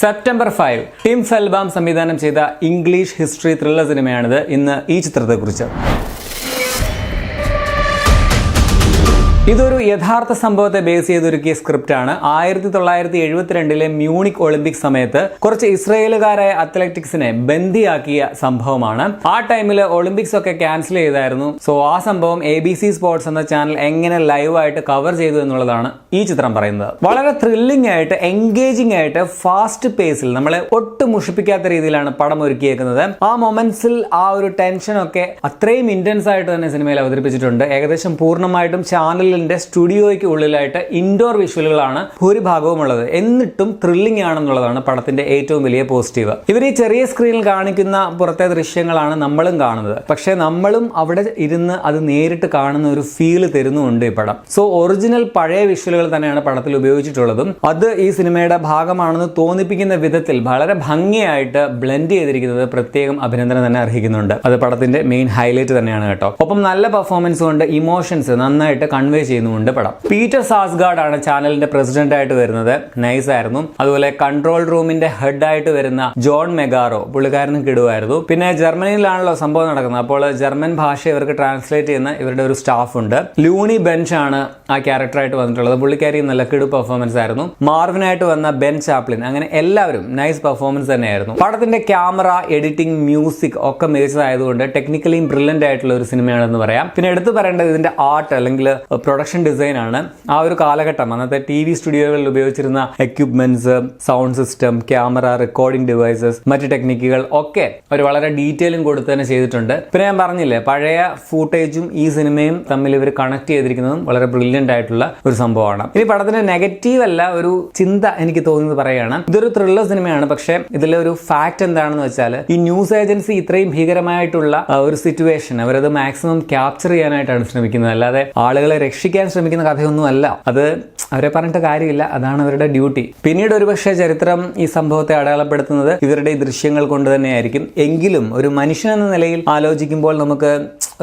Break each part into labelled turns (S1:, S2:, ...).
S1: September 5 Tim ഫെൽബാം സംവിധാനം ചെയ്ത English history thriller സിനിമയാണിത്. ഇന്ന് ഈ ചിത്രത്തെക്കുറിച്ച്. ഇതൊരു യഥാർത്ഥ സംഭവത്തെ ബേസ് ചെയ്തൊരുക്കിയ സ്ക്രിപ്റ്റാണ്. 1972 മ്യൂണിക് ഒളിമ്പിക്സ് സമയത്ത് കുറച്ച് ഇസ്രയേലുകാരായ അത്ലറ്റിക്സിനെ ബന്ദിയാക്കിയ സംഭവമാണ്. ആ ടൈമിൽ ഒളിമ്പിക്സ് ഒക്കെ ക്യാൻസൽ ചെയ്തായിരുന്നു. സോ ആ സംഭവം ABC സ്പോർട്സ് എന്ന ചാനൽ എങ്ങനെ ലൈവായിട്ട് കവർ ചെയ്തു എന്നുള്ളതാണ് ഈ ചിത്രം പറയുന്നത്. വളരെ ത്രില്ലിംഗ് ആയിട്ട്, എൻഗേജിംഗ് ആയിട്ട്, ഫാസ്റ്റ് പേസിൽ നമ്മളെ ഒട്ടും മുഷിപ്പിക്കാത്ത രീതിയിലാണ് പടം ഒരുക്കിയേക്കുന്നത്. ആ മൊമെന്റ്സിൽ ആ ഒരു ടെൻഷനൊക്കെ അത്രയും ഇന്റൻസ് ആയിട്ട് തന്നെ സിനിമയിൽ അവതരിപ്പിച്ചിട്ടുണ്ട്. ഏകദേശം പൂർണ്ണമായിട്ടും ചാനലിൽ സ്റ്റുഡിയോയ്ക്ക് ഉള്ളിലായിട്ട് ഇൻഡോർ വിഷ്വലുകളാണ് ഭൂരിഭാഗവും ഉള്ളത്. എന്നിട്ടും ത്രില്ലിംഗ് ആണെന്നുള്ളതാണ് പടത്തിന്റെ ഏറ്റവും വലിയ പോസിറ്റീവ്. ഇവർ ഈ ചെറിയ സ്ക്രീനിൽ കാണിക്കുന്ന പുറത്തെ ദൃശ്യങ്ങളാണ് നമ്മളും കാണുന്നത്. പക്ഷെ നമ്മളും അവിടെ ഇരുന്ന് അത് നേരിട്ട് കാണുന്ന ഒരു ഫീല് തരുന്നുണ്ട് ഈ പടം. സോ ഒറിജിനൽ പഴയ വിഷ്വലുകൾ തന്നെയാണ് പടത്തിൽ ഉപയോഗിച്ചിട്ടുള്ളതും. അത് ഈ സിനിമയുടെ ഭാഗമാണെന്ന് തോന്നിപ്പിക്കുന്ന വിധത്തിൽ വളരെ ഭംഗിയായിട്ട് ബ്ലെൻഡ് ചെയ്തിരിക്കുന്നത് പ്രത്യേകം അഭിനന്ദനം തന്നെ അർഹിക്കുന്നുണ്ട്. അത് പടത്തിന്റെ മെയിൻ ഹൈലൈറ്റ് തന്നെയാണ് കേട്ടോ. ഒപ്പം നല്ല പെർഫോമൻസ് കൊണ്ട് ഇമോഷൻസ് നന്നായിട്ട് കൺവേ ചെയ്യുന്നുണ്ട് പടം. പീറ്റർ സാസ്ഗാർഡ് ആണ് ചാനലിന്റെ പ്രസിഡന്റ് ആയിട്ട് വരുന്നത്. നൈസ് ആയിരുന്നു. അതുപോലെ കൺട്രോൾ റൂമിന്റെ ഹെഡ് ആയിട്ട് വരുന്ന ജോൺ മെഗാറോ, പുള്ളിക്കാരനും കിടുവായിരുന്നു. പിന്നെ ജർമ്മനിയിലാണല്ലോ സംഭവം നടക്കുന്നത്. അപ്പോൾ ജർമ്മൻ ഭാഷ ഇവർക്ക് ട്രാൻസ്ലേറ്റ് ചെയ്യുന്ന ഇവരുടെ ഒരു സ്റ്റാഫ് ഉണ്ട്. ലൂണി ബെഞ്ച് ആണ് ആ ക്യാരക്ടറായിട്ട് വന്നിട്ടുള്ളത്. പുള്ളിക്കാരി നല്ല കിടു പെർഫോമൻസ് ആയിരുന്നു. മാർവിനായിട്ട് വന്ന ബെൻ ചാപ്ലിൻ, അങ്ങനെ എല്ലാവരും നൈസ് പെർഫോമൻസ് തന്നെയായിരുന്നു. പടത്തിന്റെ ക്യാമറ, എഡിറ്റിംഗ്, മ്യൂസിക് ഒക്കെ മികച്ചതായതുകൊണ്ട് ടെക്നിക്കലിയും ബ്രില്യന്റ് ആയിട്ടുള്ള ഒരു സിനിമയാണെന്ന് പറയാം. പിന്നെ എടുത്തു പറയേണ്ടത് ഇതിന്റെ ആർട്ട് അല്ലെങ്കിൽ പ്രൊഡക്ഷൻ ഡിസൈൻ ആണ്. ആ ഒരു കാലഘട്ടം അന്നത്തെ TV സ്റ്റുഡിയോകളിൽ ഉപയോഗിച്ചിരുന്ന equipments, sound system, camera, recording devices, മറ്റ് ടെക്നിക്കുകൾ ഒക്കെ ഒരു വളരെ ഡീറ്റെയിലും കൊടുത്ത് തന്നെ ചെയ്തിട്ടുണ്ട്. പിന്നെ ഞാൻ പറഞ്ഞില്ലേ, പഴയ ഫൂട്ടേജും ഈ സിനിമയും തമ്മിൽ ഇവർ കണക്ട് ചെയ്തിരിക്കുന്നതും വളരെ ബ്രില്യന്റ് ആയിട്ടുള്ള ഒരു സംഭവമാണ്. ഇനി പടത്തിന്റെ നെഗറ്റീവ് അല്ല, ഒരു ചിന്ത എനിക്ക് തോന്നുന്നത് പറയുകയാണ്. ഇതൊരു ത്രില്ലർ സിനിമയാണ്. പക്ഷെ ഇതിലെ ഒരു ഫാക്ട് എന്താണെന്ന് വെച്ചാൽ, ഈ ന്യൂസ് ഏജൻസി ഇത്രയും ഭീകരമായിട്ടുള്ള ഒരു സിറ്റുവേഷൻ അവരത് മാക്സിമം ക്യാപ്ചർ ചെയ്യാനായിട്ടാണ് ശ്രമിക്കുന്നത്. അല്ലാതെ ആളുകളെ രക്ഷിക്കാൻ ശ്രമിക്കുന്ന കഥയൊന്നും അല്ല. അത് അവരെ പറഞ്ഞിട്ട് കാര്യമില്ല, അതാണ് അവരുടെ ഡ്യൂട്ടി. പിന്നീട് ഒരുപക്ഷെ ചരിത്രം ഈ സംഭവത്തെ അടയാളപ്പെടുത്തുന്നത് ഇവരുടെ ഈ ദൃശ്യങ്ങൾ കൊണ്ട് തന്നെയായിരിക്കും. എങ്കിലും ഒരു മനുഷ്യൻ എന്ന നിലയിൽ ആലോചിക്കുമ്പോൾ നമുക്ക്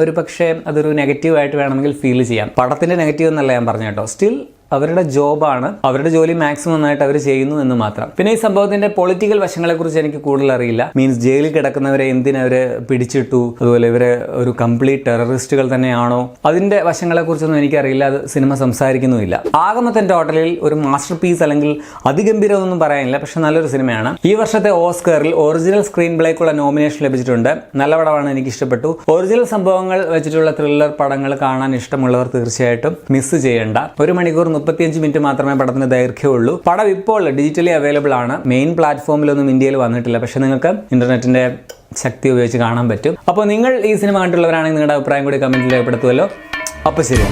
S1: ഒരു പക്ഷേ അതൊരു നെഗറ്റീവായിട്ട് വേണമെങ്കിൽ ഫീൽ ചെയ്യാം. പടത്തിന്റെ നെഗറ്റീവ് എന്നല്ല ഞാൻ പറഞ്ഞു കേട്ടോ. സ്റ്റിൽ അവരുടെ ജോബാണ്, അവരുടെ ജോലി മാക്സിമം നന്നായിട്ട് അവർ ചെയ്യുന്നു എന്ന് മാത്രം. പിന്നെ ഈ സംഭവത്തിന്റെ പൊളിറ്റിക്കൽ വശങ്ങളെ കുറിച്ച് എനിക്ക് കൂടുതൽ അറിയില്ല. മീൻസ് ജയിലിൽ കിടക്കുന്നവരെ എന്തിനവര് പിടിച്ചിട്ടു, അതുപോലെ ഇവര് ഒരു കംപ്ലീറ്റ് ടെററിസ്റ്റുകൾ തന്നെയാണോ, അതിന്റെ വശങ്ങളെ കുറിച്ചൊന്നും എനിക്കറിയില്ല. അത് സിനിമ സംസാരിക്കുന്നുമില്ല. ആകമൊത്തം ടോട്ടലിൽ ഒരു മാസ്റ്റർ പീസ് അല്ലെങ്കിൽ അതിഗംഭീരമൊന്നും പറയാനില്ല. പക്ഷെ നല്ലൊരു സിനിമയാണ്. ഈ വർഷത്തെ ഓസ്കറിൽ ഒറിജിനൽ സ്ക്രീൻ പ്ലേക്കുള്ള നോമിനേഷൻ ലഭിച്ചിട്ടുണ്ട്. നല്ല പടമാണ്, എനിക്ക് ഇഷ്ടപ്പെട്ടു. ഒറിജിനൽ സംഭവങ്ങൾ വെച്ചിട്ടുള്ള ത്രില്ലർ പടങ്ങൾ കാണാൻ ഇഷ്ടമുള്ളവർ തീർച്ചയായിട്ടും മിസ് ചെയ്യേണ്ട. 1 മണിക്കൂർ 35 മിനിറ്റ് മാത്രമേ പടത്തിന് ദൈർഘ്യമുള്ളൂ. പടം ഇപ്പോൾ ഡിജിറ്റലി അവൈലബിൾ ആണ്. മെയിൻ പ്ലാറ്റ്ഫോമിലൊന്നും ഇന്ത്യയിൽ വന്നിട്ടില്ല. പക്ഷെ നിങ്ങൾക്ക് ഇന്റർനെറ്റിന്റെ ശക്തി ഉപയോഗിച്ച് കാണാൻ പറ്റും. അപ്പോൾ നിങ്ങൾ ഈ സിനിമ കണ്ടുള്ളവരാണെങ്കിൽ നിങ്ങളുടെ അഭിപ്രായം കൂടി കമന്റിൽ രേഖപ്പെടുത്തുമല്ലോ. അപ്പോൾ ശരി.